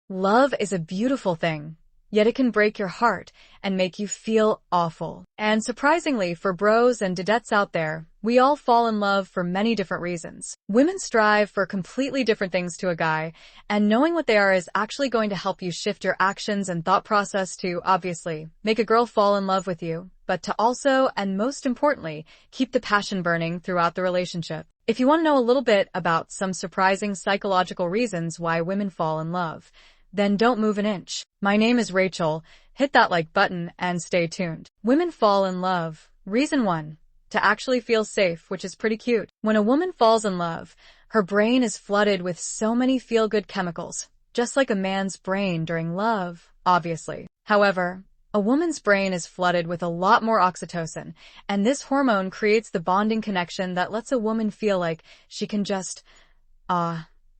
Love is a beautiful thing, yet it can break your heart and make you feel awful. And surprisingly, for bros and dadettes out there, we all fall in love for many different reasons. Women strive for completely different things to a guy, and knowing what they are is actually going to help you shift your actions and thought process to, obviously, make a girl fall in love with you, but to also, and most importantly, keep the passion burning throughout the relationship. If you want to know a little bit about some surprising psychological reasons why women fall in love, then don't move an inch. My name is Rachel. Hit that like button and stay tuned. Women fall in love. Reason 1. To actually feel safe, which is pretty cute. When a woman falls in love, her brain is flooded with so many feel-good chemicals, just like a man's brain during love, obviously. However, a woman's brain is flooded with a lot more oxytocin, and this hormone creates the bonding connection that lets a woman feel like she can just,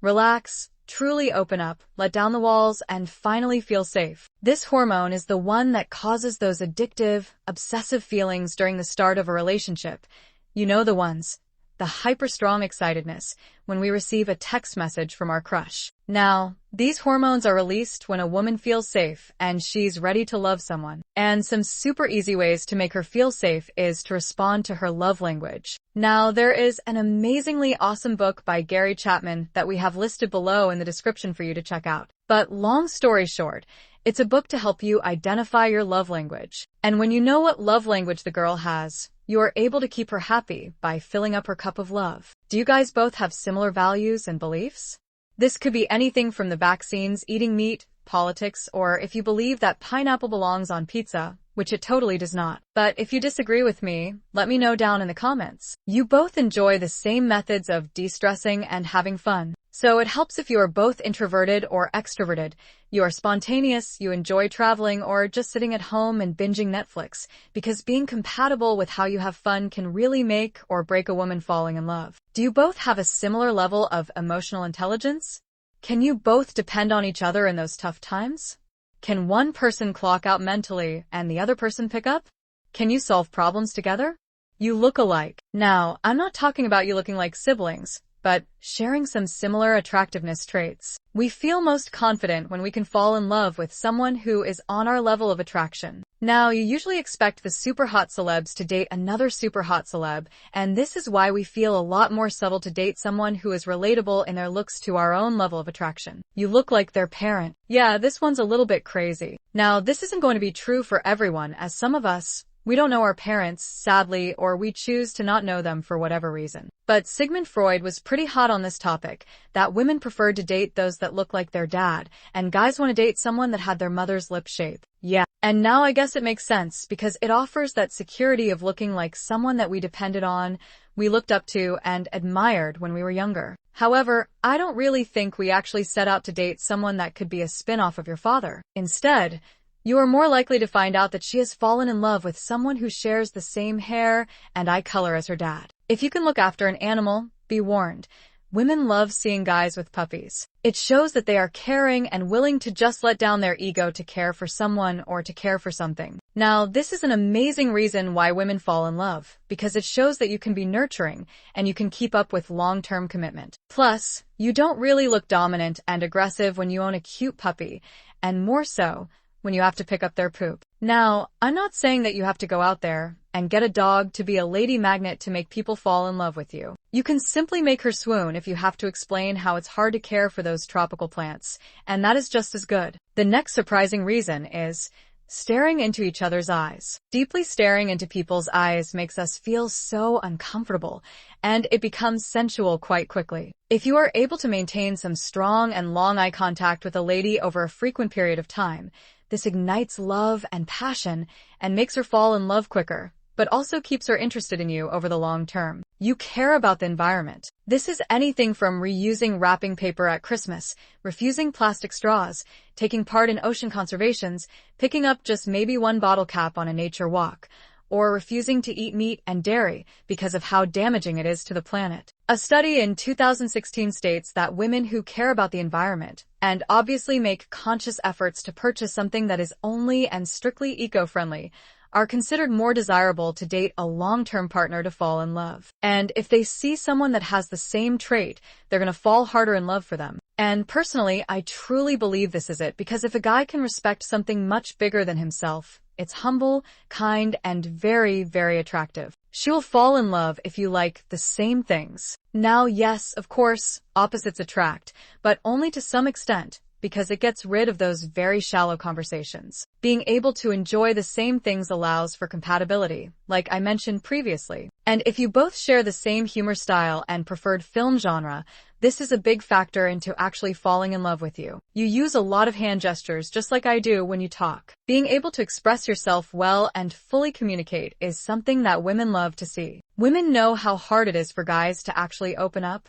relax, truly open up, let down the walls, and finally feel safe. This hormone is the one that causes those addictive, obsessive feelings during the start of a relationship. You know the ones. The hyper-strong excitedness when we receive a text message from our crush. Now, these hormones are released when a woman feels safe and she's ready to love someone. And some super easy ways to make her feel safe is to respond to her love language. Now, there is an amazingly awesome book by Gary Chapman that we have listed below in the description for you to check out. But long story short, it's a book to help you identify your love language. And when you know what love language the girl has, you are able to keep her happy by filling up her cup of love. Do you guys both have similar values and beliefs? This could be anything from the vaccines, eating meat, politics, or if you believe that pineapple belongs on pizza, which it totally does not. But if you disagree with me, let me know down in the comments. You both enjoy the same methods of de-stressing and having fun. So it helps if you are both introverted or extroverted. You are spontaneous, you enjoy traveling, or just sitting at home and binging Netflix, because being compatible with how you have fun can really make or break a woman falling in love. Do you both have a similar level of emotional intelligence? Can you both depend on each other in those tough times? Can one person clock out mentally and the other person pick up? Can you solve problems together? You look alike. Now, I'm not talking about you looking like siblings, but sharing some similar attractiveness traits. We feel most confident when we can fall in love with someone who is on our level of attraction. Now, you usually expect the super hot celebs to date another super hot celeb, and this is why we feel a lot more subtle to date someone who is relatable in their looks to our own level of attraction. You look like their parent. Yeah, this one's a little bit crazy. Now, this isn't going to be true for everyone, as some of us, we don't know our parents, sadly, or we choose to not know them for whatever reason. But Sigmund Freud was pretty hot on this topic, that women preferred to date those that look like their dad, and guys want to date someone that had their mother's lip shape. Yeah. And now I guess it makes sense, because it offers that security of looking like someone that we depended on, we looked up to, and admired when we were younger. However, I don't really think we actually set out to date someone that could be a spin-off of your father. Instead, you are more likely to find out that she has fallen in love with someone who shares the same hair and eye color as her dad. If you can look after an animal, be warned. Women love seeing guys with puppies. It shows that they are caring and willing to just let down their ego to care for someone or to care for something. Now, this is an amazing reason why women fall in love, because it shows that you can be nurturing and you can keep up with long-term commitment. Plus, you don't really look dominant and aggressive when you own a cute puppy, and more so when you have to pick up their poop. Now, I'm not saying that you have to go out there and get a dog to be a lady magnet to make people fall in love with you. You can simply make her swoon if you have to explain how it's hard to care for those tropical plants, and that is just as good. The next surprising reason is staring into each other's eyes. Deeply staring into people's eyes makes us feel so uncomfortable, and it becomes sensual quite quickly. If you are able to maintain some strong and long eye contact with a lady over a frequent period of time, this ignites love and passion and makes her fall in love quicker, but also keeps her interested in you over the long term. You care about the environment. This is anything from reusing wrapping paper at Christmas, refusing plastic straws, taking part in ocean conservations, picking up just maybe one bottle cap on a nature walk, or refusing to eat meat and dairy because of how damaging it is to the planet. A study in 2016 states that women who care about the environment and obviously make conscious efforts to purchase something that is only and strictly eco-friendly are considered more desirable to date a long-term partner to fall in love. And if they see someone that has the same trait, they're going to fall harder in love for them. And personally, I truly believe this is it, because if a guy can respect something much bigger than himself, it's humble, kind, and very, very attractive. She will fall in love if you like the same things. Now, yes, of course, opposites attract, but only to some extent, because it gets rid of those very shallow conversations. Being able to enjoy the same things allows for compatibility, like I mentioned previously. And if you both share the same humor style and preferred film genre, this is a big factor into actually falling in love with you. You use a lot of hand gestures just like I do when you talk. Being able to express yourself well and fully communicate is something that women love to see. Women know how hard it is for guys to actually open up,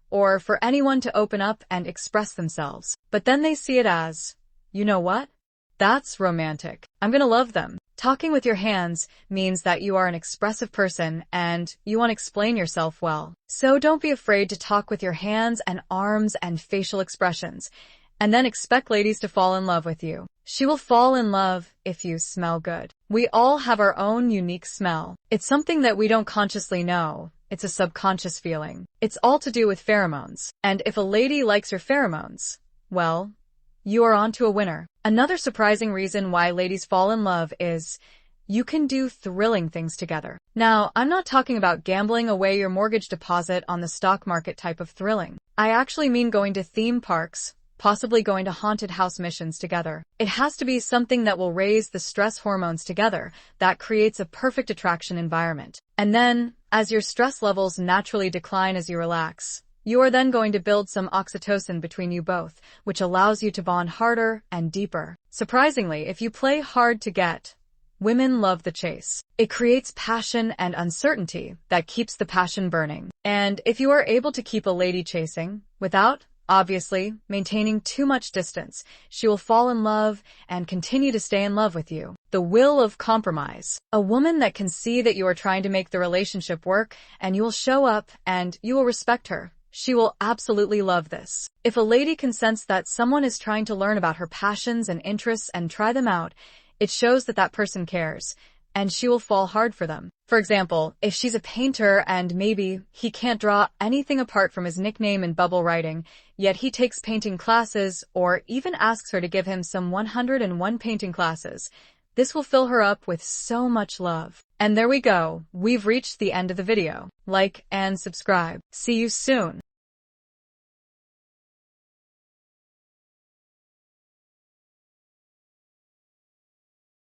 or for anyone to open up and express themselves. But then they see it as, you know what? That's romantic. I'm gonna love them. Talking with your hands means that you are an expressive person and you want to explain yourself well. So don't be afraid to talk with your hands and arms and facial expressions, and then expect ladies to fall in love with you. She will fall in love if you smell good. We all have our own unique smell. It's something that we don't consciously know. It's a subconscious feeling. It's all to do with pheromones. And if a lady likes your pheromones, well, you are onto a winner. Another surprising reason why ladies fall in love is you can do thrilling things together. Now, I'm not talking about gambling away your mortgage deposit on the stock market type of thrilling. I actually mean going to theme parks, possibly going to haunted house missions together. It has to be something that will raise the stress hormones together that creates a perfect attraction environment. And then, as your stress levels naturally decline as you relax, you are then going to build some oxytocin between you both, which allows you to bond harder and deeper. Surprisingly, if you play hard to get, women love the chase. It creates passion and uncertainty that keeps the passion burning. And if you are able to keep a lady chasing, without, obviously, maintaining too much distance, she will fall in love and continue to stay in love with you. The will of compromise. A woman that can see that you are trying to make the relationship work and you will show up and you will respect her. She will absolutely love this. If a lady can sense that someone is trying to learn about her passions and interests and try them out, it shows that that person cares, and she will fall hard for them. For example, if she's a painter and maybe he can't draw anything apart from his nickname in bubble writing, yet he takes painting classes or even asks her to give him some 101 painting classes, this will fill her up with so much love. And there we go. We've reached the end of the video. Like and subscribe. See you soon.